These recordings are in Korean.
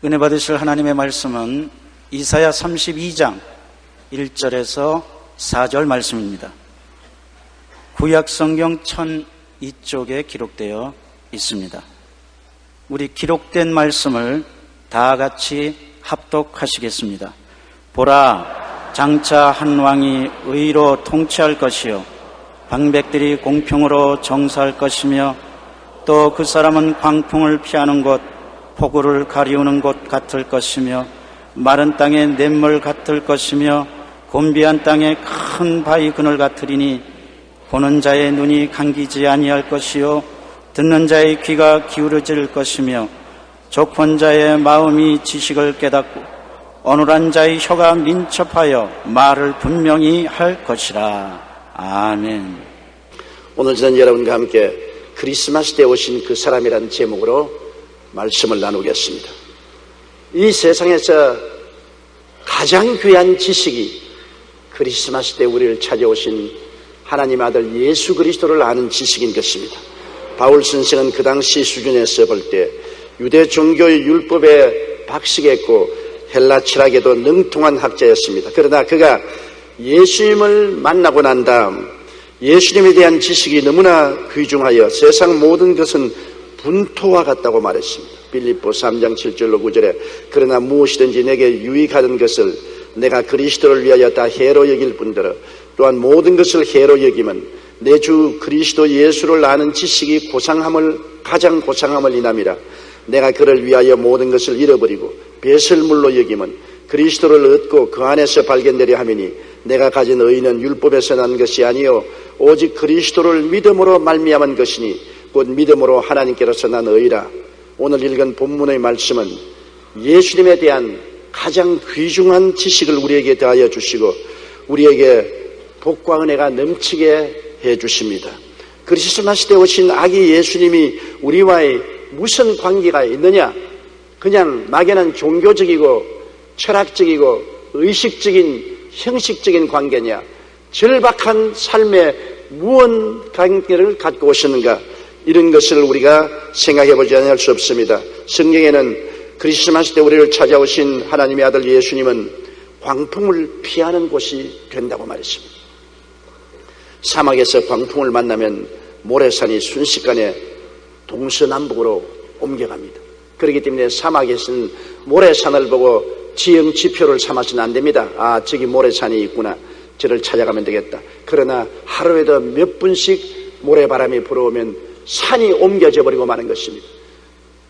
은혜 받으실 하나님의 말씀은 이사야 32장 1절에서 4절 말씀입니다. 구약 성경 1002쪽에 기록되어 있습니다. 우리 기록된 말씀을 다 같이 합독하시겠습니다. 보라, 장차 한 왕이 의로 통치할 것이요 방백들이 공평으로 정사할 것이며 또 그 사람은 광풍을 피하는 곳, 폭우를 가리우는 곳 같을 것이며 마른 땅에 냇물 같을 것이며 곤비한 땅에 큰 바위 그늘 같으리니 보는 자의 눈이 감기지 아니할 것이요 듣는 자의 귀가 기울어질 것이며 족한 자의 마음이 지식을 깨닫고 어눌한 자의 혀가 민첩하여 말을 분명히 할 것이라. 아멘. 오늘 저는 여러분과 함께 크리스마스 때 오신 그 사람이라는 제목으로 말씀을 나누겠습니다. 이 세상에서 가장 귀한 지식이 크리스마스 때 우리를 찾아오신 하나님 아들 예수 그리스도를 아는 지식인 것입니다. 바울 선생은 그 당시 수준에서 볼 때 유대 종교의 율법에 박식했고 헬라 철학에도 능통한 학자였습니다. 그러나 그가 예수님을 만나고 난 다음 예수님에 대한 지식이 너무나 귀중하여 세상 모든 것은 분토와 같다고 말했습니다. 빌립보 3장 7절로 9절에 그러나 무엇이든지 내게 유익하던 것을 내가 그리스도를 위하여 다 해로 여길 뿐더러 또한 모든 것을 해로 여기면 내 주 그리스도 예수를 아는 지식이 가장 고상함을 인함이라. 내가 그를 위하여 모든 것을 잃어버리고 배설물로 여기면 그리스도를 얻고 그 안에서 발견되려 함이니 내가 가진 의는 율법에서 난 것이 아니요 오직 그리스도를 믿음으로 말미암은 것이니 곧 믿음으로 하나님께로서 난 의라. 오늘 읽은 본문의 말씀은 예수님에 대한 가장 귀중한 지식을 우리에게 더하여 주시고 우리에게 복과 은혜가 넘치게 해 주십니다. 크리스마스 때 오신 아기 예수님이 우리와의 무슨 관계가 있느냐? 그냥 막연한 종교적이고 철학적이고 의식적인 형식적인 관계냐? 절박한 삶의 무언 관계를 갖고 오셨는가? 이런 것을 우리가 생각해 보지 않을 수 없습니다. 성경에는 크리스마스 때 우리를 찾아오신 하나님의 아들 예수님은 광풍을 피하는 곳이 된다고 말했습니다. 사막에서 광풍을 만나면 모래산이 순식간에 동서남북으로 옮겨갑니다. 그렇기 때문에 사막에서는 모래산을 보고 지형 지표를 삼아서는 안 됩니다. 아, 저기 모래산이 있구나. 저를 찾아가면 되겠다. 그러나 하루에도 몇 분씩 모래바람이 불어오면 산이 옮겨져 버리고 마는 것입니다.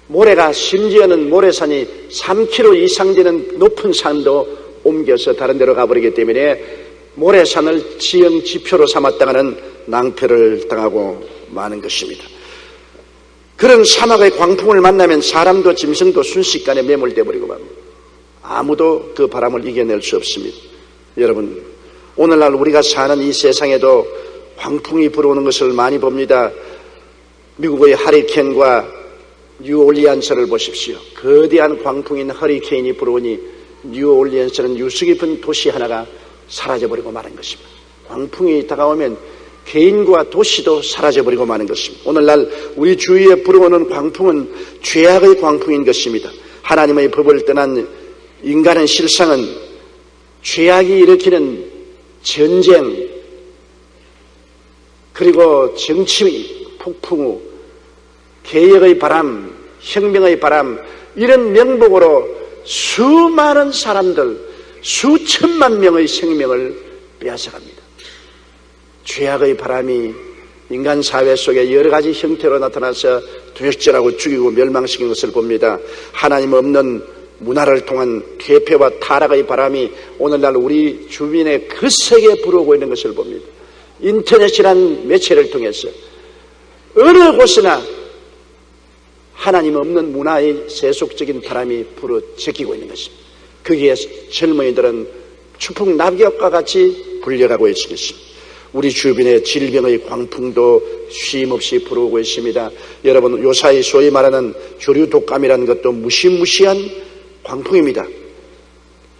모래가 심지어는 모래산이 3km 이상 되는 높은 산도 옮겨서 다른 데로 가버리기 때문에 모래산을 지형 지표로 삼았다가는 낭패를 당하고 마는 것입니다. 그런 사막의 광풍을 만나면 사람도 짐승도 순식간에 매몰돼 버리고 맙니다. 아무도 그 바람을 이겨낼 수 없습니다. 여러분, 오늘날 우리가 사는 이 세상에도 광풍이 불어오는 것을 많이 봅니다. 미국의 하리케인과 뉴올리언스를 보십시오. 거대한 광풍인 허리케인이 불어오니 뉴올리언스는 유수 깊은 도시 하나가 사라져버리고 마는 것입니다. 광풍이 다가오면 개인과 도시도 사라져버리고 마는 것입니다. 오늘날 우리 주위에 불어오는 광풍은 죄악의 광풍인 것입니다. 하나님의 법을 떠난 인간의 실상은 죄악이 일으키는 전쟁 그리고 정치 폭풍우 개혁의 바람, 혁명의 바람 이런 명목으로 수많은 사람들 수천만 명의 생명을 빼앗아갑니다. 죄악의 바람이 인간 사회 속에 여러 가지 형태로 나타나서 퇴절하고 죽이고 멸망시킨 것을 봅니다. 하나님 없는 문화를 통한 퇴폐와 타락의 바람이 오늘날 우리 주변에 거세게 불어오고 있는 것을 봅니다. 인터넷이라는 매체를 통해서 어느 곳이나 하나님 없는 문화의 세속적인 바람이 불어제끼고 있는 것입니다. 거기에 젊은이들은 추풍 낙엽과 같이 불려가고 있습니다. 우리 주변에 질병의 광풍도 쉼없이 불어오고 있습니다. 여러분, 요사이 소위 말하는 조류 독감이라는 것도 무시무시한 광풍입니다.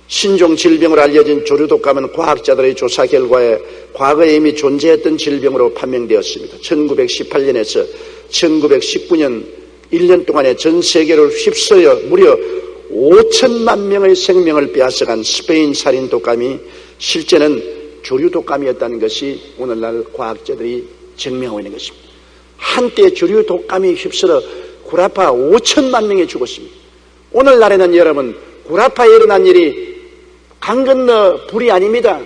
신종 질병으로 알려진 조류 독감은 과학자들의 조사 결과에 과거에 이미 존재했던 질병으로 판명되었습니다. 1918년에서 1919년 1년 동안에 전 세계를 휩쓸어 무려 5천만 명의 생명을 빼앗아간 스페인 살인 독감이 실제는 조류 독감이었다는 것이 오늘날 과학자들이 증명하고 있는 것입니다. 한때 조류 독감이 휩쓸어 구라파 5천만 명이 죽었습니다. 오늘날에는 여러분, 구라파에 일어난 일이 강 건너 불이 아닙니다.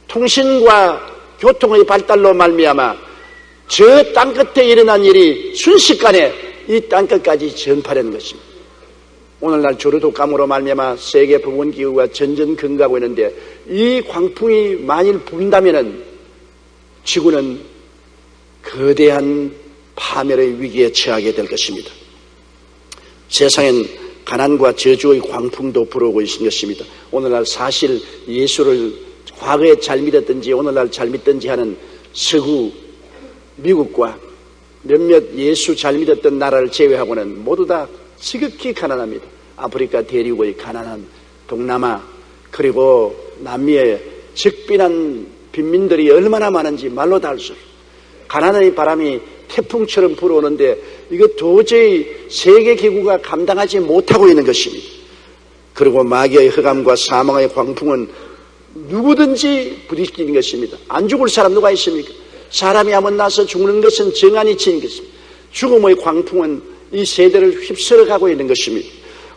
통신과 교통의 발달로 말미암아 저 땅끝에 일어난 일이 순식간에 이 땅끝까지 전파되는 것입니다. 오늘날 조류독감으로 말미암아 세계 보건기구가 전전 경고하고 있는데 이 광풍이 만일 분다면은 지구는 거대한 파멸의 위기에 처하게 될 것입니다. 세상엔 가난과 저주의 광풍도 불어오고 있는 것입니다. 오늘날 사실 예수를 과거에 잘 믿었든지 오늘날 잘 믿든지 하는 서구 미국과 몇몇 예수 잘 믿었던 나라를 제외하고는 모두 다 지극히 가난합니다. 아프리카 대륙의 가난한 동남아 그리고 남미의 적빈한 빈민들이 얼마나 많은지 말로 다 알 수 없어요. 가난의 바람이 태풍처럼 불어오는데 이거 도저히 세계기구가 감당하지 못하고 있는 것입니다. 그리고 마귀의 흑암과 사망의 광풍은 누구든지 부딪히는 것입니다. 안 죽을 사람 누가 있습니까? 사람이 한번 나서 죽는 것은 정한이 치는 것입니다. 죽음의 광풍은 이 세대를 휩쓸어가고 있는 것입니다.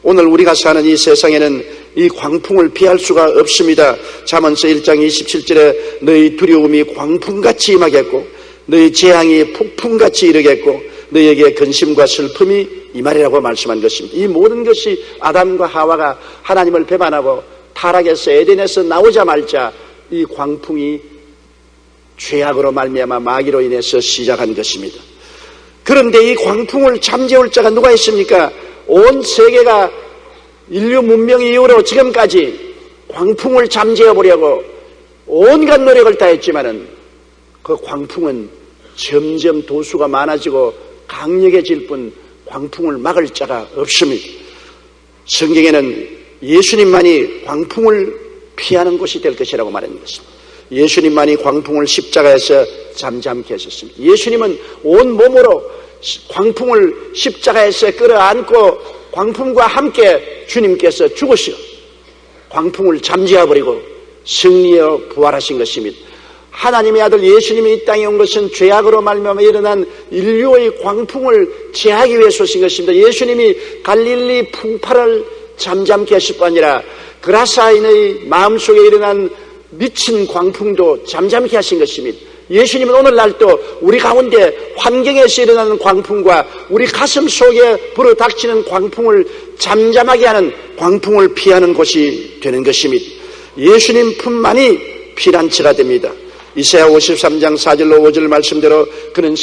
오늘 우리가 사는 이 세상에는 이 광풍을 피할 수가 없습니다. 잠언서 1장 27절에 너희 두려움이 광풍같이 임하겠고 너희 재앙이 폭풍같이 이르겠고 너희에게 근심과 슬픔이 임하리라고 말씀한 것입니다. 이 모든 것이 아담과 하와가 하나님을 배반하고 타락해서 에덴에서 나오자마자 이 광풍이 죄악으로 말미암아 마귀로 인해서 시작한 것입니다. 그런데 이 광풍을 잠재울 자가 누가 있습니까? 온 세계가 인류 문명 이후로 지금까지 광풍을 잠재워 보려고 온갖 노력을 다했지만은 그 광풍은 점점 도수가 많아지고 강력해질 뿐 광풍을 막을 자가 없습니다. 성경에는 예수님만이 광풍을 피하는 곳이 될 것이라고 말하는 것입니다. 예수님만이 광풍을 십자가에서 잠잠케 하셨습니다. 예수님은 온 몸으로 광풍을 십자가에서 끌어안고 광풍과 함께 주님께서 죽으시어 광풍을 잠재워버리고 승리하여 부활하신 것입니다. 하나님의 아들 예수님이 이 땅에 온 것은 죄악으로 말미암아 일어난 인류의 광풍을 제하기 위해서 오신 것입니다. 예수님이 갈릴리 풍파를 잠잠케 하실 뿐 아니라 그라사인의 마음속에 일어난 미친 광풍도 잠잠케 하신 것입니다. 예수님은 오늘날도 우리 가운데 환경에서 일어나는 광풍과 우리 가슴 속에 불어닥치는 광풍을 잠잠하게 하는 광풍을 피하는 곳이 되는 것입니다. 예수님 품만이 피난처가 됩니다. 이사야 53장 4절로 5절 말씀대로 그는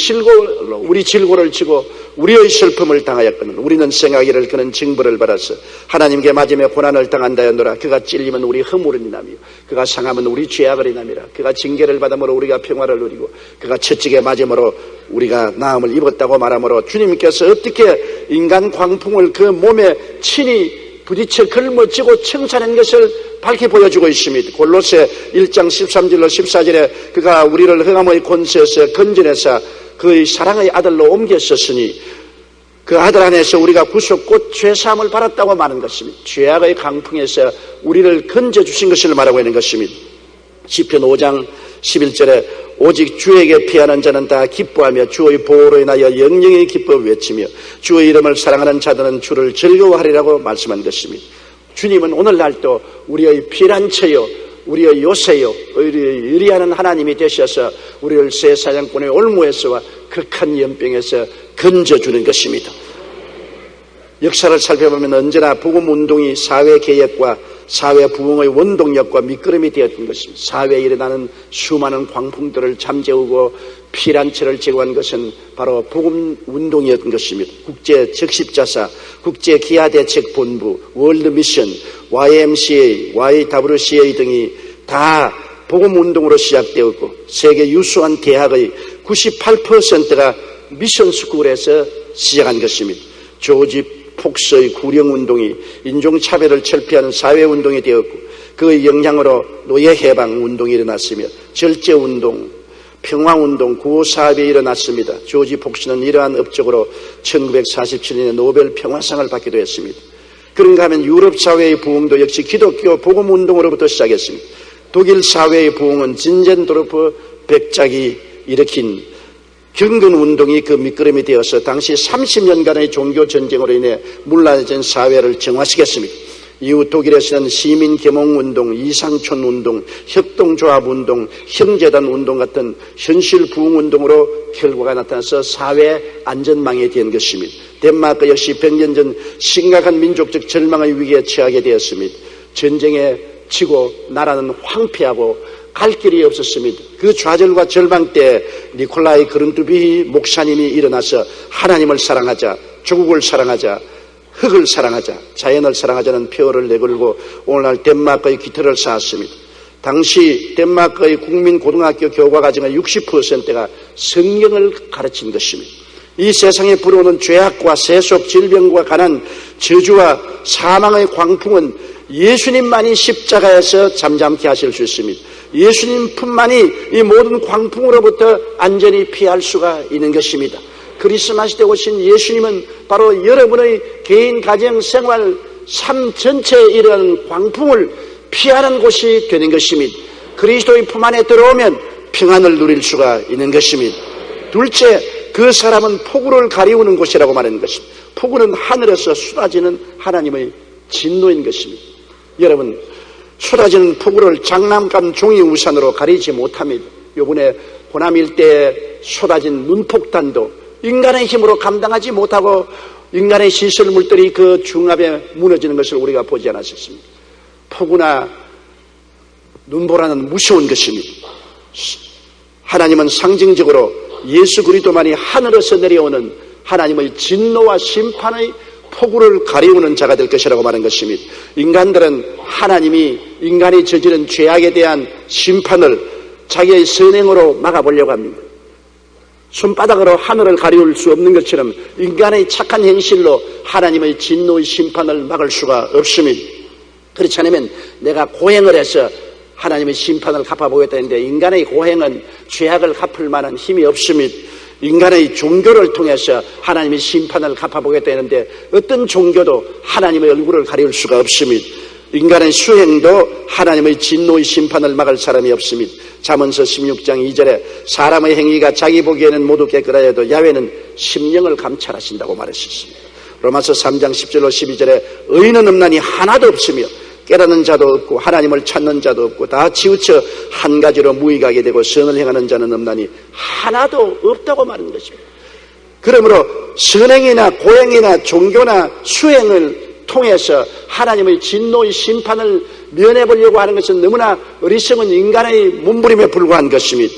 우리 질고를 지고 우리의 슬픔을 당하였거늘 우리는 생하기를 그는 징벌을 받아서 하나님께 맞으며 고난을 당한다였노라. 그가 찔리면 우리 허물을 인하며 그가 상하면 우리 죄악을 인함이라. 그가 징계를 받음으로 우리가 평화를 누리고 그가 채찍에 맞음으로 우리가 나음을 입었다고 말하므로 주님께서 어떻게 인간 광풍을 그 몸에 친히 부딪혀 걸머쥐고 청산한 것을 밝히 보여주고 있습니다. 골로새 1장 13절로 14절에 그가 우리를 흑암의 권세에서 건져내사 그의 사랑의 아들로 옮겼었으니 그 아들 안에서 우리가 구속곧 죄사함을 받았다고 말하는 것입니다. 죄악의 강풍에서 우리를 건져주신 것을 말하고 있는 것입니다. 시편 5장 11절에 오직 주에게 피하는 자는 다 기뻐하며 주의 보호로 인하여 영영이 기뻐 외치며 주의 이름을 사랑하는 자들은 주를 즐거워하리라고 말씀한 것입니다. 주님은 오늘날도 우리의 피난처요 우리의 요새요 우리의 의리하는 하나님이 되셔서 우리를 새 사냥꾼의 올무에서와 극한 연병에서 건져주는 것입니다. 역사를 살펴보면 언제나 복음운동이 사회개혁과 사회부흥의 원동력과 밑거름이 되었던 것입니다. 사회에 일어나는 수많은 광풍들을 잠재우고 피난처를 제공한 것은 바로 복음운동이었던 것입니다. 국제적십자사, 국제기아대책본부, 월드미션, YMCA, YWCA 등이 다 복음운동으로 시작되었고 세계 유수한 대학의 98%가 미션스쿨에서 시작한 것입니다. 조지 폭스의 구령운동이 인종차별을 철폐하는 사회운동이 되었고 그의 영향으로 노예해방운동이 일어났으며 절제운동, 평화운동, 구호사업이 일어났습니다. 조지 폭스는 이러한 업적으로 1947년에 노벨 평화상을 받기도 했습니다. 그런가 하면 유럽 사회의 부흥도 역시 기독교 복음운동으로부터 시작했습니다. 독일 사회의 부흥은 진젠도르프 백작이 일으킨 경건운동이 그 밑거름이 되어서 당시 30년간의 종교전쟁으로 인해 문란해진 사회를 정화시켰습니다. 이후 독일에서는 시민계몽운동, 이상촌운동, 협동조합운동, 형제단운동 같은 현실 부흥운동으로 결과가 나타나서 사회 안전망이 된 것입니다. 덴마크 역시 100년 전 심각한 민족적 절망의 위기에 처하게 되었습니다. 전쟁에 지고 나라는 황폐하고 갈 길이 없었습니다. 그 좌절과 절망 때 니콜라이 그룬트비히 목사님이 일어나서 하나님을 사랑하자, 조국을 사랑하자, 흙을 사랑하자, 자연을 사랑하자는 표어를 내걸고 오늘날 덴마크의 기틀을 쌓았습니다. 당시 덴마크의 국민고등학교 교과과정의 60%가 성경을 가르친 것입니다. 이 세상에 불어오는 죄악과 세속, 질병과 가난, 저주와 사망의 광풍은 예수님만이 십자가에서 잠잠케 하실 수 있습니다. 예수님뿐만이 이 모든 광풍으로부터 안전히 피할 수가 있는 것입니다. 크리스마스 때 오신 예수님은 바로 여러분의 개인, 가정, 생활, 삶 전체에 이르는 광풍을 피하는 곳이 되는 것입니다. 그리스도의 품 안에 들어오면 평안을 누릴 수가 있는 것입니다. 둘째, 그 사람은 폭우를 가리우는 곳이라고 말하는 것입니다. 폭우는 하늘에서 쏟아지는 하나님의 진노인 것입니다. 여러분, 쏟아지는 폭우를 장난감 종이 우산으로 가리지 못합니다. 요번에 호남 일대에 쏟아진 눈폭탄도 인간의 힘으로 감당하지 못하고 인간의 시설물들이 그 중압에 무너지는 것을 우리가 보지 않았습니다. 폭우나 눈보라는 무서운 것입니다. 하나님은 상징적으로 예수 그리스도만이 하늘에서 내려오는 하나님의 진노와 심판의 폭우를 가리우는 자가 될 것이라고 말한 것입니다. 인간들은 하나님이 인간이 저지른 죄악에 대한 심판을 자기의 선행으로 막아보려고 합니다. 손바닥으로 하늘을 가리울 수 없는 것처럼 인간의 착한 행실로 하나님의 진노의 심판을 막을 수가 없습니다. 그렇지 않으면 내가 고행을 해서 하나님의 심판을 갚아보겠다 했는데 인간의 고행은 죄악을 갚을 만한 힘이 없습니다. 인간의 종교를 통해서 하나님의 심판을 갚아보겠다 했는데 어떤 종교도 하나님의 얼굴을 가리울 수가 없습니다. 인간의 수행도 하나님의 진노의 심판을 막을 사람이 없습니다. 잠언서 16장 2절에 사람의 행위가 자기 보기에는 모두 깨끗하여도 야훼는 심령을 감찰하신다고 말했습니다. 로마서 3장 10절로 12절에 의인은 없나니 하나도 없으며 깨닫는 자도 없고 하나님을 찾는 자도 없고 다 치우쳐 한 가지로 무익하게 되고 선을 행하는 자는 없나니 하나도 없다고 말하는 것입니다. 그러므로 선행이나 고행이나 종교나 수행을 통해서 하나님의 진노의 심판을 면해보려고 하는 것은 너무나 어리석은 인간의 몸부림에 불과한 것입니다.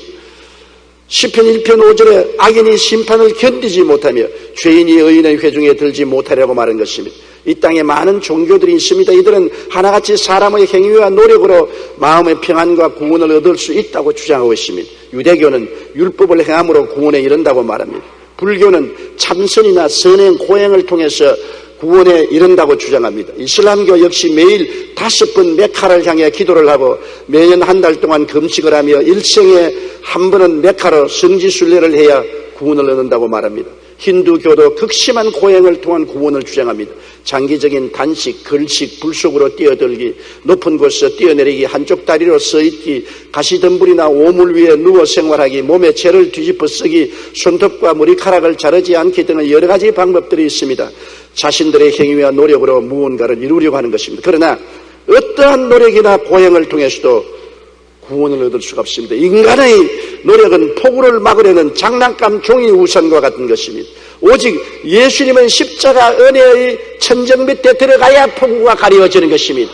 시편 1편 5절에 악인이 심판을 견디지 못하며 죄인이 의인의 회중에 들지 못하려고 말한 것입니다. 이 땅에 많은 종교들이 있습니다. 이들은 하나같이 사람의 행위와 노력으로 마음의 평안과 구원을 얻을 수 있다고 주장하고 있습니다. 유대교는 율법을 행함으로 구원에 이른다고 말합니다. 불교는 참선이나 선행, 고행을 통해서 구원에 이른다고 주장합니다. 이슬람교 역시 매일 5번 메카를 향해 기도를 하고 매년 한 달 동안 금식을 하며 일생에 한 번은 메카로 성지순례를 해야 구원을 얻는다고 말합니다. 힌두교도 극심한 고행을 통한 구원을 주장합니다. 장기적인 단식, 걸식, 불 속으로 뛰어들기, 높은 곳에서 뛰어내리기, 한쪽 다리로 서있기, 가시덤불이나 오물 위에 누워 생활하기, 몸에 재를 뒤집어 쓰기, 손톱과 머리카락을 자르지 않기 등의 여러 가지 방법들이 있습니다. 자신들의 행위와 노력으로 무언가를 이루려고 하는 것입니다. 그러나 어떠한 노력이나 고행을 통해서도 구원을 얻을 수가 없습니다. 인간의 노력은 폭우를 막으려는 장난감 종이 우산과 같은 것입니다. 오직 예수님은 십자가 은혜의 천정 밑에 들어가야 폭우가 가려지는 것입니다.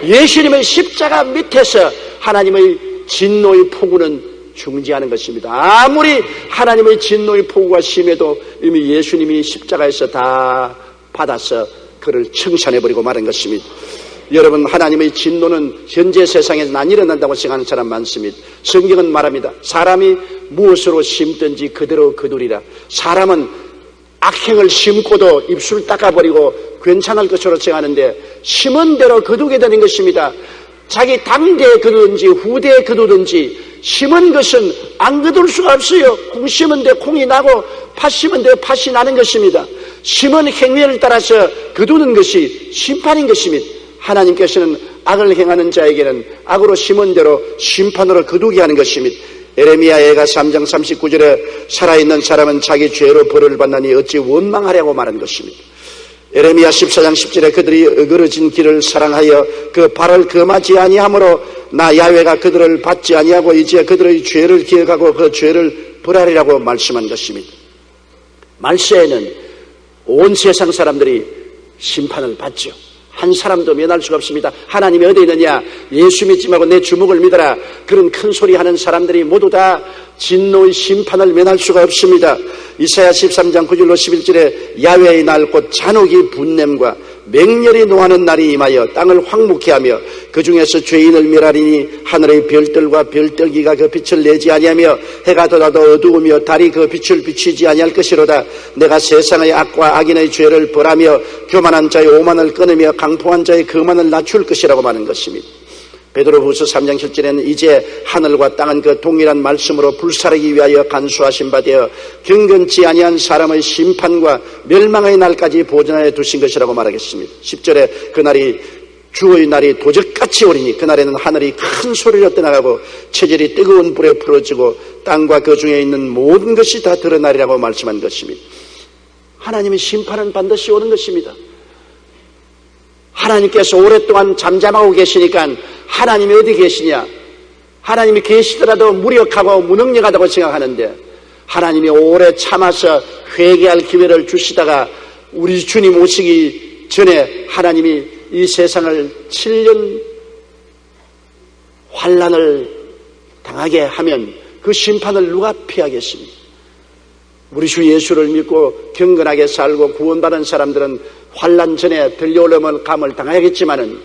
예수님은 십자가 밑에서 하나님의 진노의 폭우는 중지하는 것입니다. 아무리 하나님의 진노의 폭우가 심해도 이미 예수님이 십자가에서 다 받아서 그를 청산해버리고 마는 것입니다. 여러분, 하나님의 진노는 현재 세상에서 안 일어난다고 생각하는 사람 많습니다. 성경은 말합니다. 사람이 무엇으로 심든지 그대로 거두리라. 사람은 악행을 심고도 입술 닦아버리고 괜찮을 것으로 생각하는데 심은 대로 거두게 되는 것입니다. 자기 당대에 거두든지 후대에 거두든지 심은 것은 안 거둘 수가 없어요. 콩 심은 데 콩이 나고 팥 심은 데 팥이 나는 것입니다. 심은 행위를 따라서 거두는 것이 심판인 것입니다. 하나님께서는 악을 행하는 자에게는 악으로 심은 대로 심판으로 거두게 하는 것입니다. 에레미야 예가 3장 39절에 살아있는 사람은 자기 죄로 벌을 받나니 어찌 원망하려고 말한 것입니다. 에레미야 14장 10절에 그들이 어그러진 길을 사랑하여 그 발을 금하지 아니하므로 나 야훼가 그들을 받지 아니하고 이제 그들의 죄를 기억하고 그 죄를 벌하리라고 말씀한 것입니다. 말세에는 온 세상 사람들이 심판을 받죠. 한 사람도 면할 수가 없습니다. 하나님이 어디 있느냐? 예수 믿지 말고 내 주먹을 믿어라. 그런 큰 소리 하는 사람들이 모두 다 진노의 심판을 면할 수가 없습니다. 이사야 13장 9절로 11절에 야훼의 날 곧 잔혹이 분냄과 맹렬히 노하는 날이 임하여 땅을 황무케 하며 그 중에서 죄인을 멸하리니 하늘의 별들과 별들기가 그 빛을 내지 아니하며 해가 돋아도 어두우며 달이 그 빛을 비추지 아니할 것이로다. 내가 세상의 악과 악인의 죄를 벌하며 교만한 자의 오만을 끊으며 강포한 자의 거만을 낮출 것이라고 말하는 것입니다. 베드로후서 3장 7절에는 이제 하늘과 땅은 그 동일한 말씀으로 불사르기 위하여 간수하신 바 되어 경건치 아니한 사람의 심판과 멸망의 날까지 보존하여 두신 것이라고 말하겠습니다. 10절에 그날이 주의 날이 도적같이 오리니 그날에는 하늘이 큰 소리로 떠나가고 체질이 뜨거운 불에 풀어지고 땅과 그 중에 있는 모든 것이 다 드러나리라고 말씀한 것입니다. 하나님의 심판은 반드시 오는 것입니다. 하나님께서 오랫동안 잠잠하고 계시니까 하나님이 어디 계시냐? 하나님이 계시더라도 무력하고 무능력하다고 생각하는데 하나님이 오래 참아서 회개할 기회를 주시다가 우리 주님 오시기 전에 하나님이 이 세상을 7년 환난을 당하게 하면 그 심판을 누가 피하겠습니까? 우리 주 예수를 믿고 경건하게 살고 구원받은 사람들은 환난 전에 들려올라감을 당하겠지만은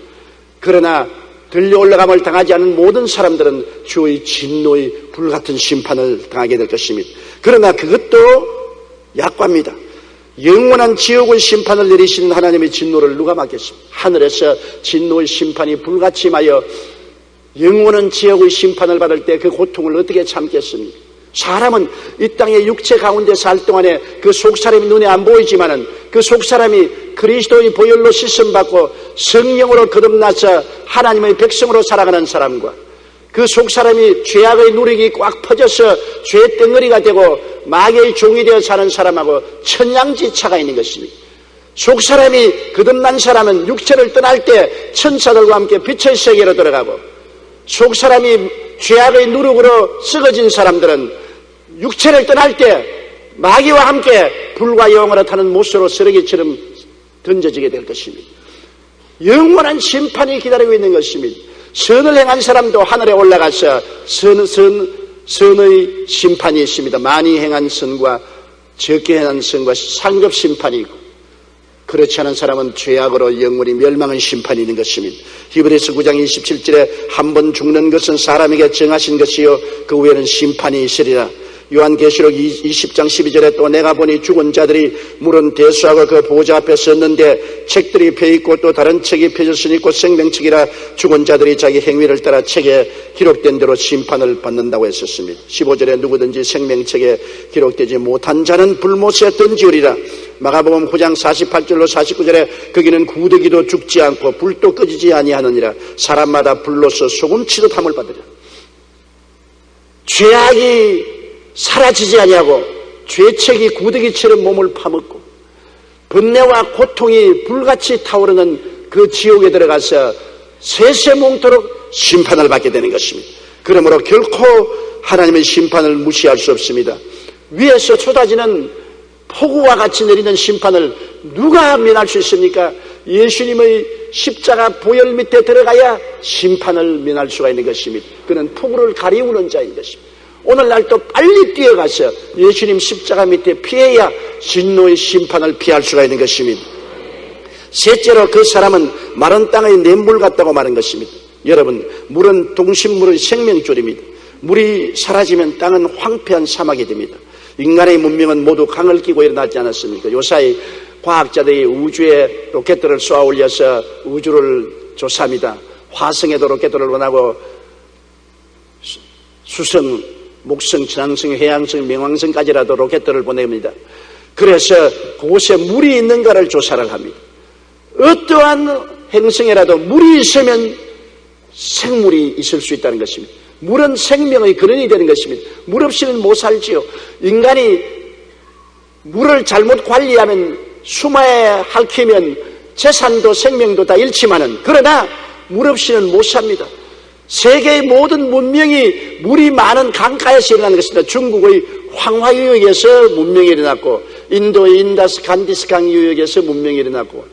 그러나 들려올라감을 당하지 않은 모든 사람들은 주의 진노의 불같은 심판을 당하게 될 것입니다. 그러나 그것도 약과입니다. 영원한 지옥의 심판을 내리시는 하나님의 진노를 누가 막겠습니까? 하늘에서 진노의 심판이 불같이 임하여 영원한 지옥의 심판을 받을 때 그 고통을 어떻게 참겠습니까? 사람은 이 땅의 육체 가운데 살 동안에 그 속사람이 눈에 안 보이지만은 그 속사람이 그리스도의 보혈로 씻음받고 성령으로 거듭나서 하나님의 백성으로 살아가는 사람과 그 속사람이 죄악의 누룩이 꽉 퍼져서 죄 덩어리가 되고 마귀의 종이 되어 사는 사람하고 천양지차가 있는 것입니다. 속사람이 거듭난 사람은 육체를 떠날 때 천사들과 함께 빛의 세계로 들어가고 속사람이 죄악의 누룩으로 썩어진 사람들은 육체를 떠날 때 마귀와 함께 불과 영으로 타는 못으로 쓰레기처럼 던져지게 될 것입니다. 영원한 심판이 기다리고 있는 것입니다. 선을 행한 사람도 하늘에 올라가서 선의 심판이 있습니다. 많이 행한 선과 적게 행한 선과 상급 심판이 있고 그렇지 않은 사람은 죄악으로 영원히 멸망의 심판이 있는 것입니다. 히브리서 9장 27절에 한 번 죽는 것은 사람에게 정하신 것이요 그 후에는 심판이 있으리라. 요한계시록 20장 12절에 또 내가 보니 죽은 자들이 물은 대수하고 그 보좌 앞에 섰는데 책들이 펴있고 또 다른 책이 펴졌으니 곧 생명책이라 죽은 자들이 자기 행위를 따라 책에 기록된 대로 심판을 받는다고 했었습니다. 15절에 누구든지 생명책에 기록되지 못한 자는 불못에 던지우리라. 마가복음 9장 48절로 49절에 거기는 구더기도 죽지 않고 불도 꺼지지 아니하느니라. 사람마다 불로서 소금치듯 함을 받으리라. 죄악이 사라지지 아니하고 죄책이 구더기처럼 몸을 파먹고 번뇌와 고통이 불같이 타오르는 그 지옥에 들어가서 세세몽토록 심판을 받게 되는 것입니다. 그러므로 결코 하나님의 심판을 무시할 수 없습니다. 위에서 쏟아지는 폭우와 같이 내리는 심판을 누가 면할 수 있습니까? 예수님의 십자가 보혈 밑에 들어가야 심판을 면할 수가 있는 것입니다. 그는 폭우를 가리우는 자인 것입니다. 오늘날도 빨리 뛰어가서 예수님 십자가 밑에 피해야 진노의 심판을 피할 수가 있는 것입니다. 셋째로 그 사람은 마른 땅의 냇물 같다고 말한 것입니다. 여러분, 물은 동식물의 생명줄입니다. 물이 사라지면 땅은 황폐한 사막이 됩니다. 인간의 문명은 모두 강을 끼고 일어나지 않았습니까? 요사이 과학자들이 우주에 로켓들을 쏘아 올려서 우주를 조사합니다. 화성에도 로켓을 보내고 수성, 목성, 천왕성, 해양성,冥왕성까지라도 로켓들을 보냅니다. 그래서 그곳에 물이 있는가를 조사를 합니다. 어떠한 행성에라도 물이 있으면 생물이 있을 수 있다는 것입니다. 물은 생명의 근원이 되는 것입니다. 물 없이는 못 살지요. 인간이 물을 잘못 관리하면 수마에 핥히면 재산도 생명도 다 잃지만은, 그러나 물 없이는 못 삽니다. 세계의 모든 문명이 물이 많은 강가에서 일어나는 것입니다. 중국의 황화유역에서 문명이 일어났고, 인도의 인다스 간디스 강 유역에서 문명이 일어났고,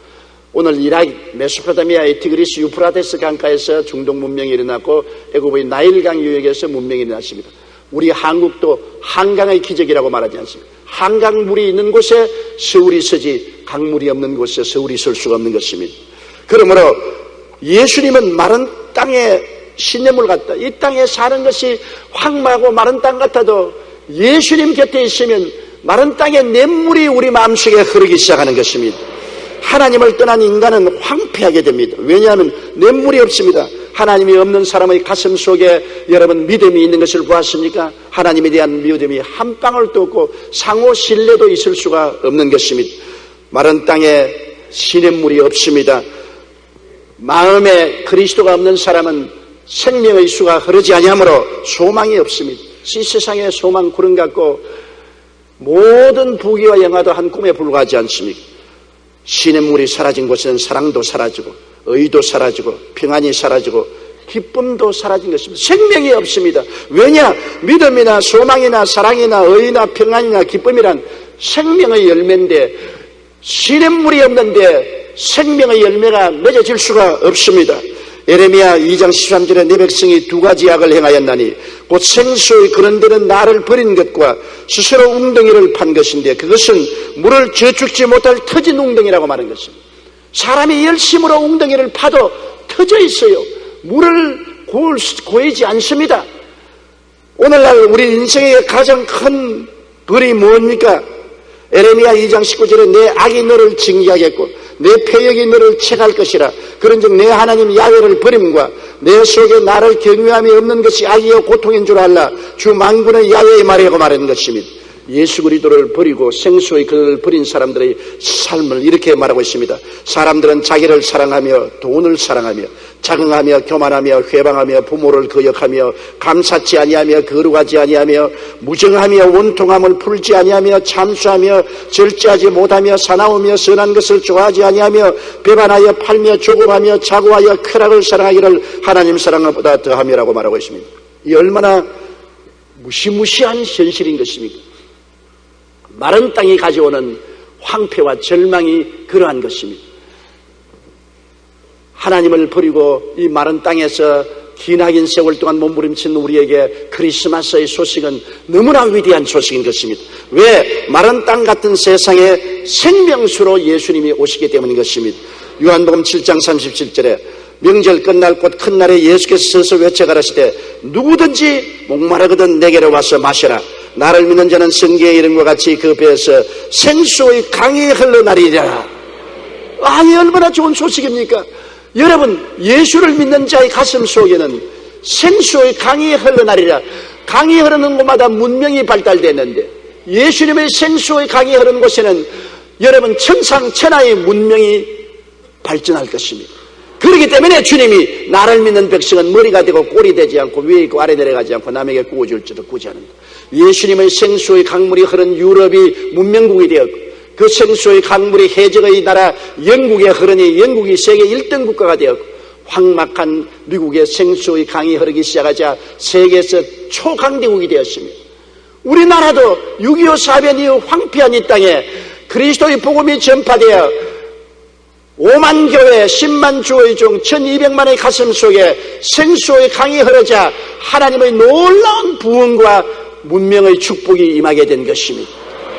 오늘 이라크 메소포타미아의 티그리스 유프라테스 강가에서 중동 문명이 일어났고, 애굽의 나일강 유역에서 문명이 일어났습니다. 우리 한국도 한강의 기적이라고 말하지 않습니까? 한강물이 있는 곳에 서울이 서지 강물이 없는 곳에 서울이 설 수가 없는 것입니다. 그러므로 예수님은 마른 땅에 시냇물 같다. 이 땅에 사는 것이 황마하고 마른 땅 같아도 예수님 곁에 있으면 마른 땅에 냇물이 우리 마음속에 흐르기 시작하는 것입니다. 하나님을 떠난 인간은 황폐하게 됩니다. 왜냐하면 냇물이 없습니다. 하나님이 없는 사람의 가슴 속에 여러분 믿음이 있는 것을 보았습니까? 하나님에 대한 믿음이 한 방울도 없고 상호 신뢰도 있을 수가 없는 것입니다. 마른 땅에 시냇물이 없습니다. 마음에 그리스도가 없는 사람은 생명의 수가 흐르지 아니하므로 소망이 없습니다. 이 세상에 소망 구름 같고 모든 부귀와 영화도 한 꿈에 불과하지 않습니까? 시냇물이 사라진 곳에는 사랑도 사라지고 의도 사라지고 평안이 사라지고 기쁨도 사라진 것입니다. 생명이 없습니다. 왜냐? 믿음이나 소망이나 사랑이나 의나 평안이나 기쁨이란 생명의 열매인데 시냇물이 없는데 생명의 열매가 맺어질 수가 없습니다. 예레미야 2장 13절에 내 백성이 두 가지 악을 행하였나니 곧 생수의 그런 데는 나를 버린 것과 스스로 웅덩이를 판 것인데 그것은 물을 저축지 못할 터진 웅덩이라고 말한 것입니다. 사람이 열심으로 웅덩이를 파도 터져 있어요. 물을 고이지 않습니다. 오늘날 우리 인생의 가장 큰 벌이 뭡니까? 예레미야 2장 19절에 내 악이 너를 징계하겠고 내 패역이 너를 책할 것이라. 그런즉 내 하나님 야훼를 버림과 내 속에 나를 경외함이 없는 것이 악이요 고통인 줄 알라. 주 만군의 야훼의 말이라고 말하는 것입니다. 예수 그리스도를 버리고 생수의 그를 버린 사람들의 삶을 이렇게 말하고 있습니다. 사람들은 자기를 사랑하며 돈을 사랑하며 자긍하며 교만하며 회방하며 부모를 거역하며 감사치 아니하며 거룩하지 아니하며 무정하며 원통함을 풀지 아니하며 참수하며 절제하지 못하며 사나우며 선한 것을 좋아하지 아니하며 배반하여 팔며 조급하며 자고하여 쾌락을 사랑하기를 하나님 사랑보다 더함이라고 말하고 있습니다. 이 얼마나 무시무시한 현실인 것입니까? 마른 땅이 가져오는 황폐와 절망이 그러한 것입니다. 하나님을 버리고 이 마른 땅에서 기나긴 세월 동안 몸부림친 우리에게 크리스마스의 소식은 너무나 위대한 소식인 것입니다. 왜? 마른 땅 같은 세상에 생명수로 예수님이 오시기 때문인 것입니다. 요한복음 7장 37절에 명절 끝날 곧 큰 날에 예수께서 서서 외쳐가라시되 누구든지 목마르거든 내게로 와서 마셔라. 나를 믿는 자는 성경의 이름과 같이 그 배에서 생수의 강이 흘러나리라. 이 얼마나 좋은 소식입니까? 여러분, 예수를 믿는 자의 가슴 속에는 생수의 강이 흘러나리라. 강이 흐르는 곳마다 문명이 발달됐는데 예수님의 생수의 강이 흐르는 곳에는 여러분 천상천하의 문명이 발전할 것입니다. 그렇기 때문에 주님이 나를 믿는 백성은 머리가 되고 꼴이 되지 않고 위에 있고 아래 내려가지 않고 남에게 구워줄지도 구지 않는다. 예수님의 생수의 강물이 흐른 유럽이 문명국이 되었고 그 생수의 강물이 해적의 나라 영국에 흐르니 영국이 세계 1등 국가가 되었고 황막한 미국의 생수의 강이 흐르기 시작하자 세계에서 초강대국이 되었습니다. 우리나라도 6.25 사변 이후 황폐한 이 땅에 그리스도의 복음이 전파되어 5만 교회 10만 주의 중 1200만의 가슴 속에 생수의 강이 흐르자 하나님의 놀라운 부흥과 문명의 축복이 임하게 된 것입니다.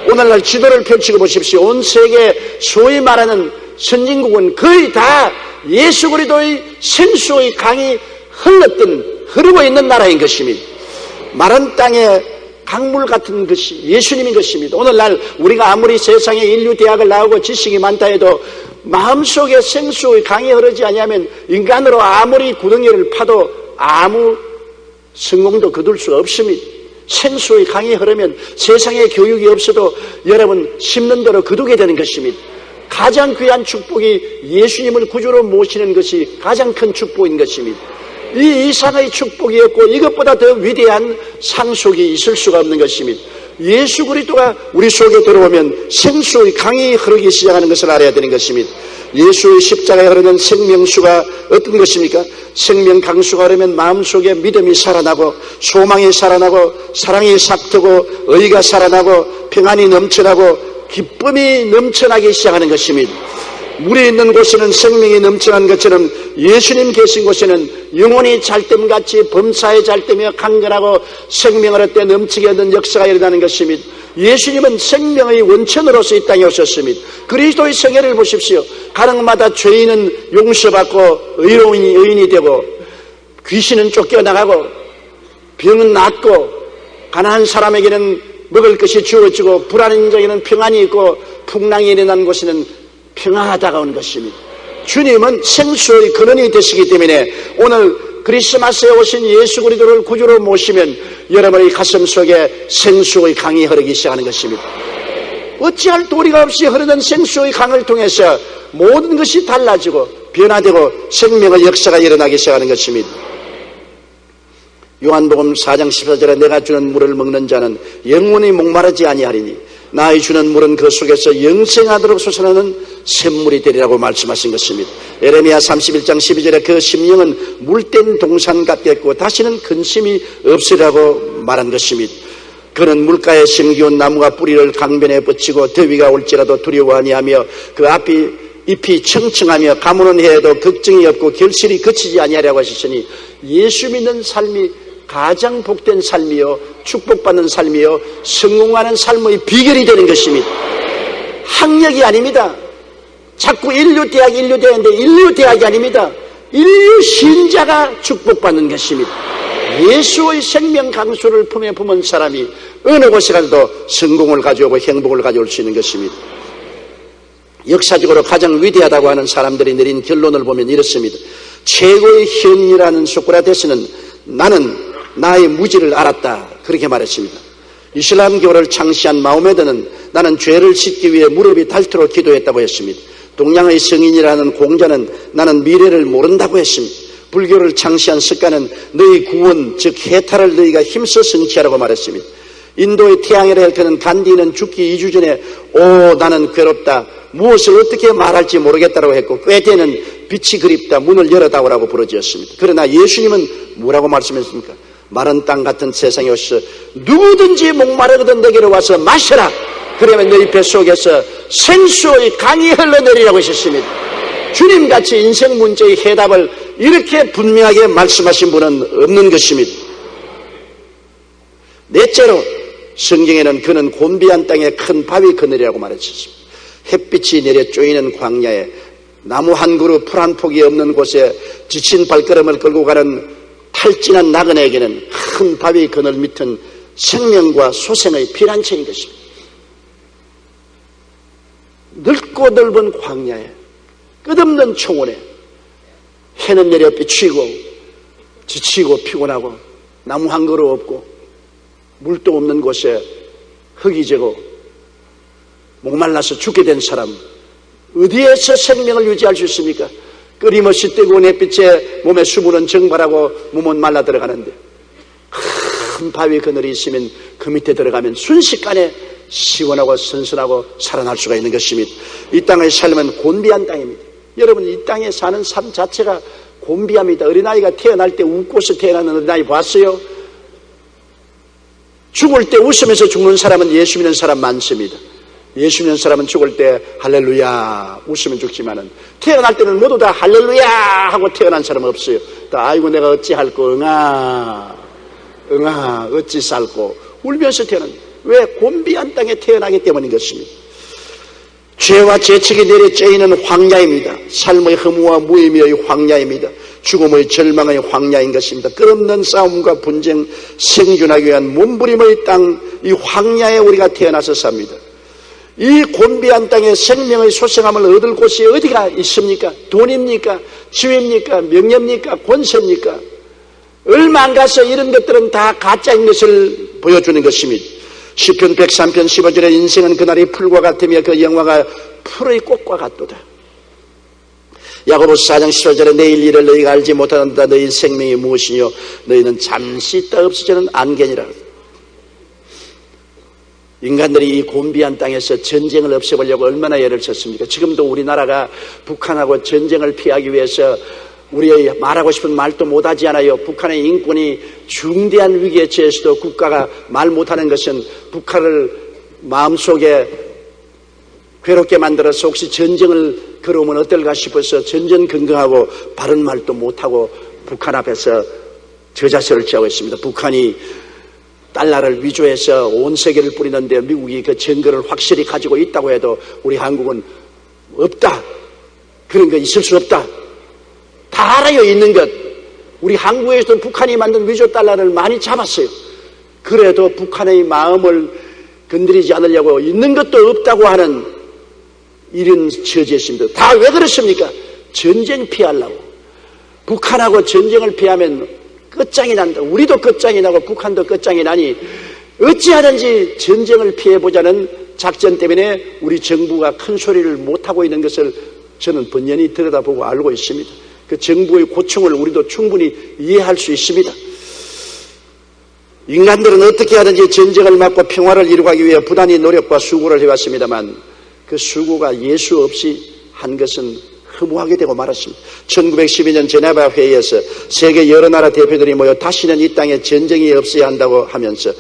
오늘날 지도를 펼치고 보십시오. 온 세계 소위 말하는 선진국은 거의 다 예수 그리스도의 생수의 강이 흐르고 있는 나라인 것입니다. 마른 땅에 강물 같은 것이 예수님인 것입니다. 오늘날 우리가 아무리 세상에 인류 대학을 나오고 지식이 많다 해도 마음속에 생수의 강이 흐르지 아니하면 인간으로 아무리 구덩이를 파도 아무 성공도 거둘 수 없습니다. 생수의 강이 흐르면 세상에 교육이 없어도 여러분 심는 대로 거두게 되는 것입니다. 가장 귀한 축복이 예수님을 구주로 모시는 것이 가장 큰 축복인 것입니다. 이 이상의 축복이 없고 이것보다 더 위대한 상속이 있을 수가 없는 것입니다. 예수 그리스도가 우리 속에 들어오면 생수의 강이 흐르기 시작하는 것을 알아야 되는 것입니다. 예수의 십자가에 흐르는 생명수가 어떤 것입니까? 생명 강수가 흐르면 마음속에 믿음이 살아나고 소망이 살아나고 사랑이 싹트고 의가 살아나고 평안이 넘쳐나고 기쁨이 넘쳐나기 시작하는 것입니다. 물이 있는 곳에는 생명이 넘쳐난 것처럼 예수님 계신 곳에는 영혼이 잘됨같이 범사에 잘되며 강건하고 생명을 얻되 넘치게 하는 역사가 일어나는 것입니다. 예수님은 생명의 원천으로서 이 땅에 오셨습니다. 그리스도의 생애를 보십시오. 가정마다 죄인은 용서받고 의인이 되고 귀신은 쫓겨나가고 병은 낫고 가난한 사람에게는 먹을 것이 주어지고 불안한 자에게는 평안이 있고 풍랑이 일어난 곳에는 평화가 다가온 것입니다. 주님은 생수의 근원이 되시기 때문에 오늘 크리스마스에 오신 예수 그리스도를 구주로 모시면 여러분의 가슴 속에 생수의 강이 흐르기 시작하는 것입니다. 어찌할 도리가 없이 흐르는 생수의 강을 통해서 모든 것이 달라지고 변화되고 생명의 역사가 일어나기 시작하는 것입니다. 요한복음 4장 14절에 내가 주는 물을 먹는 자는 영원히 목마르지 아니하리니 나의 주는 물은 그 속에서 영생하도록 솟아나는 샘물이 되리라고 말씀하신 것입니다. 에레미야 31장 12절에 그 심령은 물된 동산 같겠고 다시는 근심이 없으리라고 말한 것입니다. 그는 물가에 심기운 나무가 뿌리를 강변에 뻗치고 더위가 올지라도 두려워 아니하며 그 앞이 잎이 청청하며 가무는 해에도 걱정이 없고 결실이 그치지 아니하리라고 하셨으니 예수 믿는 삶이 가장 복된 삶이요 축복받는 삶이요 성공하는 삶의 비결이 되는 것입니다. 학력이 아닙니다. 자꾸 인류대학 인류대학인데 인류대학이 아닙니다. 인류 신자가 축복받는 것입니다. 예수의 생명 강수를 품에 품은 사람이 어느 곳에 가서도 성공을 가져오고 행복을 가져올 수 있는 것입니다. 역사적으로 가장 위대하다고 하는 사람들이 내린 결론을 보면 이렇습니다. 최고의 현이라는 소크라테스는 나는 나의 무지를 알았다 그렇게 말했습니다. 이슬람교를 창시한 마호메드는 나는 죄를 씻기 위해 무릎이 닳도록 기도했다고 했습니다. 동양의 성인이라는 공자는 나는 미래를 모른다고 했습니다. 불교를 창시한 석가는 너희 구원 즉 해탈을 너희가 힘써 성취하라고 말했습니다. 인도의 태양을 헬크는 간디는 죽기 2주 전에 나는 괴롭다 무엇을 어떻게 말할지 모르겠다고 했고 꾀대는 빛이 그립다 문을 열어다오라고 부르짖었습니다. 그러나 예수님은 뭐라고 말씀했습니까? 마른 땅 같은 세상에 오셔서 누구든지 목마르거든 내게로 와서 마셔라. 그러면 너희 뱃속에서 생수의 강이 흘러내리라고 하셨습니다. 주님같이 인생 문제의 해답을 이렇게 분명하게 말씀하신 분은 없는 것입니다. 넷째로 성경에는 그는 곤비한 땅에 큰 바위 그늘이라고 말했습니다. 햇빛이 내려 쪼이는 광야에 나무 한 그루 풀 한 폭이 없는 곳에 지친 발걸음을 끌고 가는 탈진한 나그네에게는 큰 바위 그늘 밑은 생명과 소생의 피난처인 것입니다. 넓고 넓은 광야에 끝없는 초원에 해는 내려 비추고 지치고 피곤하고 나무 한 그루 없고 물도 없는 곳에 흙이 지고 목말라서 죽게 된 사람 어디에서 생명을 유지할 수 있습니까? 끊임없이 뜨거운 햇빛에 몸에 수분은 증발하고 몸은 말라 들어가는데 큰 바위 그늘이 있으면 그 밑에 들어가면 순식간에 시원하고 선선하고 살아날 수가 있는 것입니다. 이 땅의 삶은 곤비한 땅입니다. 여러분 이 땅에 사는 삶 자체가 곤비합니다. 어린아이가 태어날 때 웃고서 태어나는 어린아이 봤어요? 죽을 때 웃으면서 죽는 사람은 예수 믿는 사람 많습니다. 예수 믿는 사람은 죽을 때 할렐루야 웃으면 죽지만은 태어날 때는 모두 다 할렐루야 하고 태어난 사람은 없어요. 다 아이고 내가 어찌할꼬 응아 어찌 살꼬 울면서 태어납니다. 왜? 곤비한 땅에 태어나기 때문인 것입니다. 죄와 죄책이 내려 쬐이는 황야입니다. 삶의 허무와 무의미의 황야입니다. 죽음의 절망의 황야인 것입니다. 끝없는 싸움과 분쟁, 생존하기 위한 몸부림의 땅, 이 황야에 우리가 태어나서 삽니다. 이 곤비한 땅에 생명의 소생함을 얻을 곳이 어디가 있습니까? 돈입니까? 지위입니까? 명예입니까? 권세입니까? 얼마 안 가서 이런 것들은 다 가짜인 것을 보여주는 것입니다. 시편 103편 15절에 인생은 그날이 풀과 같으며 그 영화가 풀의 꽃과 같도다. 야고보서 4장 15절에 내일 일을 너희가 알지 못한다. 너희 생명이 무엇이뇨? 너희는 잠시 있다 없어지는 안개니라. 인간들이 이 곤비한 땅에서 전쟁을 없애보려고 얼마나 애를 썼습니까? 지금도 우리나라가 북한하고 전쟁을 피하기 위해서 우리의 말하고 싶은 말도 못하지 않아요. 북한의 인권이 중대한 위기에 처해서도 국가가 말 못하는 것은 북한을 마음속에 괴롭게 만들어서 혹시 전쟁을 걸어오면 어떨까 싶어서 전전긍긍하고 바른 말도 못하고 북한 앞에서 저자세를 취하고 있습니다. 북한이 달러를 위조해서 온 세계를 뿌리는데 미국이 그 증거를 확실히 가지고 있다고 해도 우리 한국은 없다. 그런 거 있을 수 없다. 다 알아요, 있는 것. 우리 한국에서도 북한이 만든 위조 달러를 많이 잡았어요. 그래도 북한의 마음을 건드리지 않으려고 있는 것도 없다고 하는 이런 처지였습니다. 다 왜 그렇습니까? 전쟁 피하려고. 북한하고 전쟁을 피하면 끝장이 난다. 우리도 끝장이 나고 북한도 끝장이 나니 어찌하든지 전쟁을 피해보자는 작전 때문에 우리 정부가 큰 소리를 못하고 있는 것을 저는 번연히 들여다보고 알고 있습니다. 그 정부의 고충을 우리도 충분히 이해할 수 있습니다. 인간들은 어떻게 하든지 전쟁을 막고 평화를 이루기 위해 부단히 노력과 수고를 해왔습니다만 그 수고가 예수 없이 한 것은 허무하게 되고 말았습니다. 1912년 제네바 회의에서 세계 여러 나라 대표들이 모여 다시는 이 땅에 전쟁이 없어야 한다고 하면서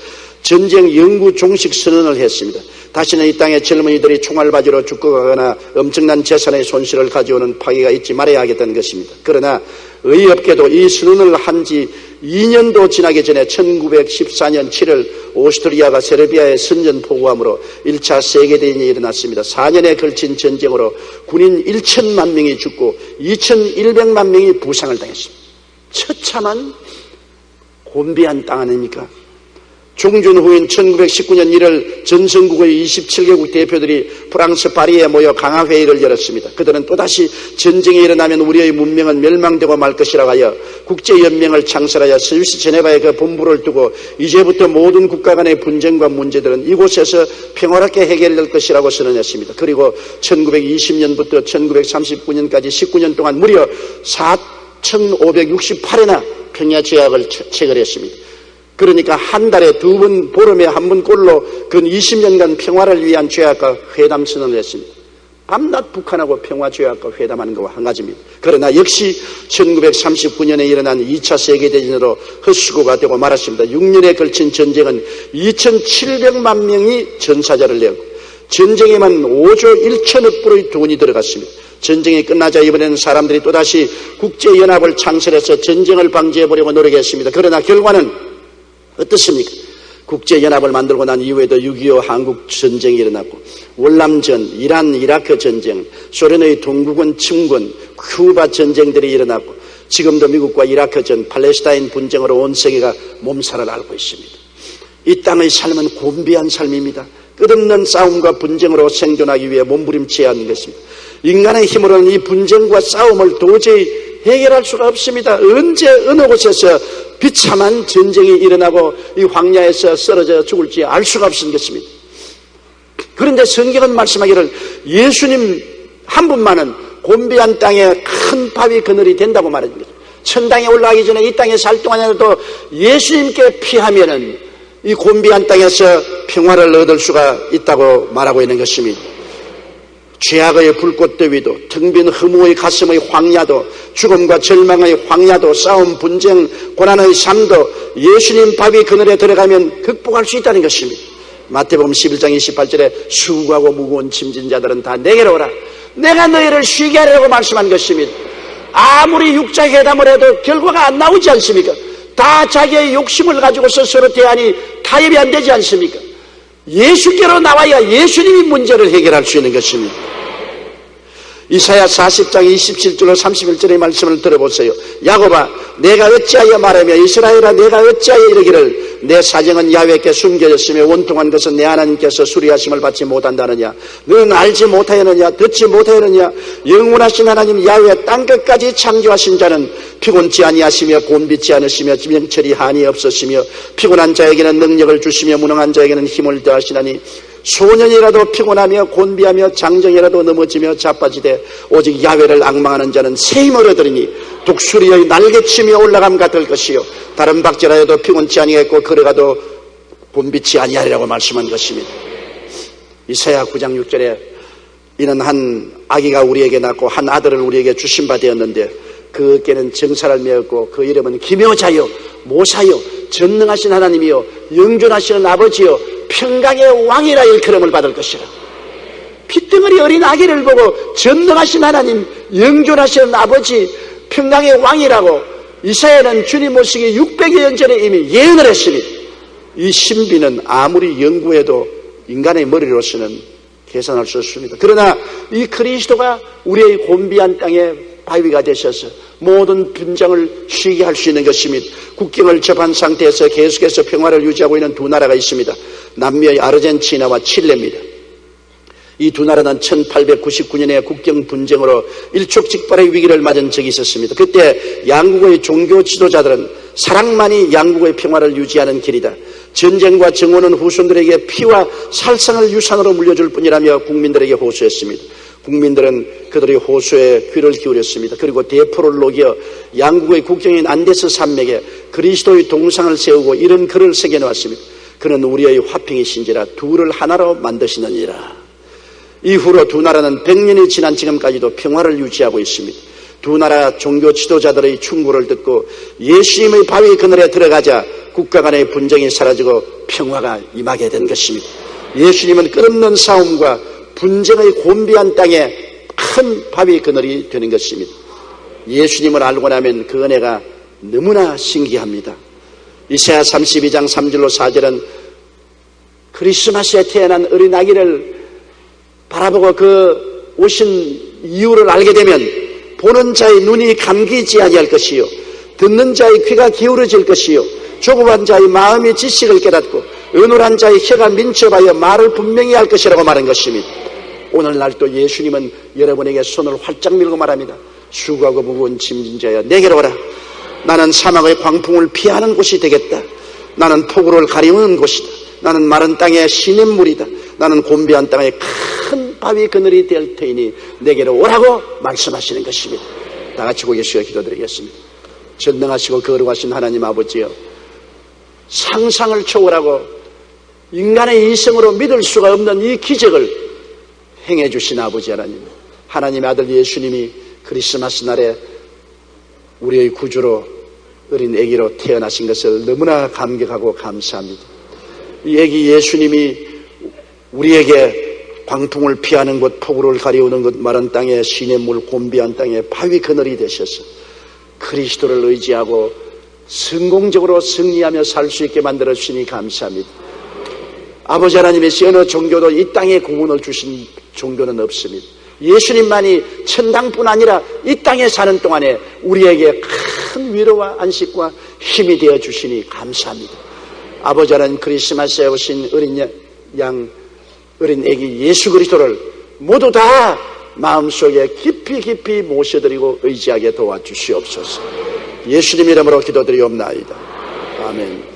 전쟁 영구 종식 선언을 했습니다. 다시는 이 땅에 젊은이들이 총알 바지로 죽고 가거나 엄청난 재산의 손실을 가져오는 파괴가 있지 말아야 하겠다는 것입니다. 그러나 의없게도 이 선언을 한 지 2년도 지나기 전에 1914년 7월 오스트리아가 세르비아에 선전포고함으로 1차 세계대전이 일어났습니다. 4년에 걸친 전쟁으로 군인 1천만 명이 죽고 2,100만 명이 부상을 당했습니다. 처참한 곤비한 땅 아닙니까? 종전 후인 1919년 1월 전성국의 27개국 대표들이 프랑스 파리에 모여 강화회의를 열었습니다. 그들은 또다시 전쟁이 일어나면 우리의 문명은 멸망되고 말 것이라고 하여 국제연맹을 창설하여 스위스 제네바에 그 본부를 두고 이제부터 모든 국가 간의 분쟁과 문제들은 이곳에서 평화롭게 해결될 것이라고 선언했습니다. 그리고 1920년부터 1939년까지 19년 동안 무려 4,568회나 평야제약을 체결했습니다. 그러니까 한 달에 2번, 보름에 1번 꼴로 근 20년간 평화를 위한 죄악과 회담 선언을 했습니다. 밤낮 북한하고 평화죄악과 회담하는 것과 한 가지입니다. 그러나 역시 1939년에 일어난 2차 세계대전으로 헛수고가 되고 말았습니다. 6년에 걸친 전쟁은 2,700만 명이 전사자를 내었고 전쟁에만 5조 1천억 불의 돈이 들어갔습니다. 전쟁이 끝나자 이번에는 사람들이 또다시 국제연합을 창설해서 전쟁을 방지해보려고 노력했습니다. 그러나 결과는 어떻습니까? 국제연합을 만들고 난 이후에도 6.25 한국 전쟁이 일어났고 월남전, 이란, 이라크 전쟁, 소련의 동구군 침군, 쿠바 전쟁들이 일어났고 지금도 미국과 이라크전, 팔레스타인 분쟁으로 온 세계가 몸살을 앓고 있습니다. 이 땅의 삶은 곤비한 삶입니다. 끝없는 싸움과 분쟁으로 생존하기 위해 몸부림쳐야 하는 것입니다. 인간의 힘으로는 이 분쟁과 싸움을 도저히 해결할 수가 없습니다. 언제 어느 곳에서 비참한 전쟁이 일어나고 이 황야에서 쓰러져 죽을지 알 수가 없는 것입니다. 그런데 성경은 말씀하기를 예수님 한 분만은 곤비한 땅에 큰 바위 그늘이 된다고 말합니다. 천당에 올라가기 전에 이 땅에 살 동안에도 예수님께 피하면은 이 곤비한 땅에서 평화를 얻을 수가 있다고 말하고 있는 것입니다. 죄악의 불꽃더위도, 텅 빈 허무의 가슴의 황야도, 죽음과 절망의 황야도, 싸움, 분쟁, 고난의 삶도 예수님 바위 그늘에 들어가면 극복할 수 있다는 것입니다. 마태복음 11장 28절에 수고하고 무거운 짐진 자들은 다 내게로 오라. 내가 너희를 쉬게 하려고 말씀한 것입니다. 아무리 육자회담을 해도 결과가 안 나오지 않습니까? 다 자기의 욕심을 가지고서 서로 대안이 타협이 안 되지 않습니까? 예수께로 나와야 예수님이 문제를 해결할 수 있는 것입니다. 이사야 40장 27절로 31절의 말씀을 들어보세요. 야곱아 내가 어찌하여 말하며 이스라엘아 내가 어찌하여 이르기를 내 사정은 야훼께 숨겨졌으며 원통한 것은 내 하나님께서 수리하심을 받지 못한다느냐. 너는 알지 못하였느냐 듣지 못하였느냐. 영원하신 하나님 야훼 땅끝까지 창조하신 자는 피곤치 아니하시며 곤비치 않으시며 명철이 한이 없으시며 피곤한 자에게는 능력을 주시며 무능한 자에게는 힘을 더하시나니 소년이라도 피곤하며 곤비하며 장정이라도 넘어지며 자빠지되 오직 야훼를 앙망하는 자는 새 힘을 얻으리니 독수리의 날개치며 올라감 같을 것이요 다른 박제라여도 피곤치 아니하겠고 걸어가도 곤비치 아니하리라고 말씀한 것입니다. 이사야 9장 6절에 이는 한 아기가 우리에게 낳고 한 아들을 우리에게 주신 바 되었는데 그 어깨는 정사를 메었고 그 이름은 기묘자요 모사요 전능하신 하나님이요 영존하시는 아버지요 평강의 왕이라 일컬음을 받을 것이라. 핏덩어리 어린 아기를 보고 전능하신 하나님 영존하시는 아버지 평강의 왕이라고 이사야는 주님 모시기 600여 년 전에 이미 예언을 했으니 이 신비는 아무리 연구해도 인간의 머리로서는 계산할 수 없습니다. 그러나 이 그리스도가 우리의 곤비한 땅에 바위가 되셔서 모든 분쟁을 쉬게 할 수 있는 것입니다. 국경을 접한 상태에서 계속해서 평화를 유지하고 있는 두 나라가 있습니다. 남미의 아르헨티나와 칠레입니다. 이 두 나라는 1899년에 국경 분쟁으로 일촉즉발의 위기를 맞은 적이 있었습니다. 그때 양국의 종교 지도자들은 사랑만이 양국의 평화를 유지하는 길이다. 전쟁과 정오는 후손들에게 피와 살상을 유산으로 물려줄 뿐이라며 국민들에게 호소했습니다. 국민들은 그들의 호소에 귀를 기울였습니다. 그리고 대포를 녹여 양국의 국경인 안데스 산맥에 그리스도의 동상을 세우고 이런 글을 새겨놓았습니다. 그는 우리의 화평이신지라 둘을 하나로 만드시느니라. 이후로 두 나라는 100년이 지난 지금까지도 평화를 유지하고 있습니다. 두 나라 종교 지도자들의 충고를 듣고 예수님의 바위 그늘에 들어가자 국가 간의 분쟁이 사라지고 평화가 임하게 된 것입니다. 예수님은 끝없는 싸움과 분쟁의 곤비한 땅에 큰 바위 그늘이 되는 것입니다. 예수님을 알고 나면 그 은혜가 너무나 신기합니다. 이사야 32장 3절로 4절은 크리스마스에 태어난 어린 아기를 바라보고 그 오신 이유를 알게 되면 보는 자의 눈이 감기지 아니할 것이요 듣는 자의 귀가 기울어질 것이요 조급한 자의 마음이 지식을 깨닫고 은울한 자의 혀가 민첩하여 말을 분명히 할 것이라고 말한 것입니다. 오늘날 또 예수님은 여러분에게 손을 활짝 밀고 말합니다. 수고하고 무거운 짐진 자여 내게로 오라. 나는 사막의 광풍을 피하는 곳이 되겠다. 나는 폭우를 가리우는 곳이다. 나는 마른 땅의 시냇물이다. 나는 곤비한 땅에 큰 바위 그늘이 될 터이니 내게로 오라고 말씀하시는 것입니다. 다 같이 고개 숙여 기도드리겠습니다. 전능하시고 거룩하신 하나님 아버지여, 상상을 초월하고 인간의 이성으로 믿을 수가 없는 이 기적을 행해 주신 아버지 하나님, 하나님의 아들 예수님이 크리스마스 날에 우리의 구주로 어린 아기로 태어나신 것을 너무나 감격하고 감사합니다. 이 아기 예수님이 우리에게 광풍을 피하는 곳, 폭우를 가리우는 곳, 마른 땅에 시냇물, 곤비한 땅에 바위 그늘이 되셔서 그리스도를 의지하고 성공적으로 승리하며 살 수 있게 만들어 주시니 감사합니다. 아버지 하나님의 어느 종교도 이 땅에 구원을 주신 종교는 없습니다. 예수님만이 천당뿐 아니라 이 땅에 사는 동안에 우리에게 큰 위로와 안식과 힘이 되어 주시니 감사합니다. 아버지 하나님, 크리스마스에 오신 어린 아기 예수 그리스도를 모두 다 마음속에 깊이 모셔드리고 의지하게 도와주시옵소서. 예수님 이름으로 기도드리옵나이다. 아멘.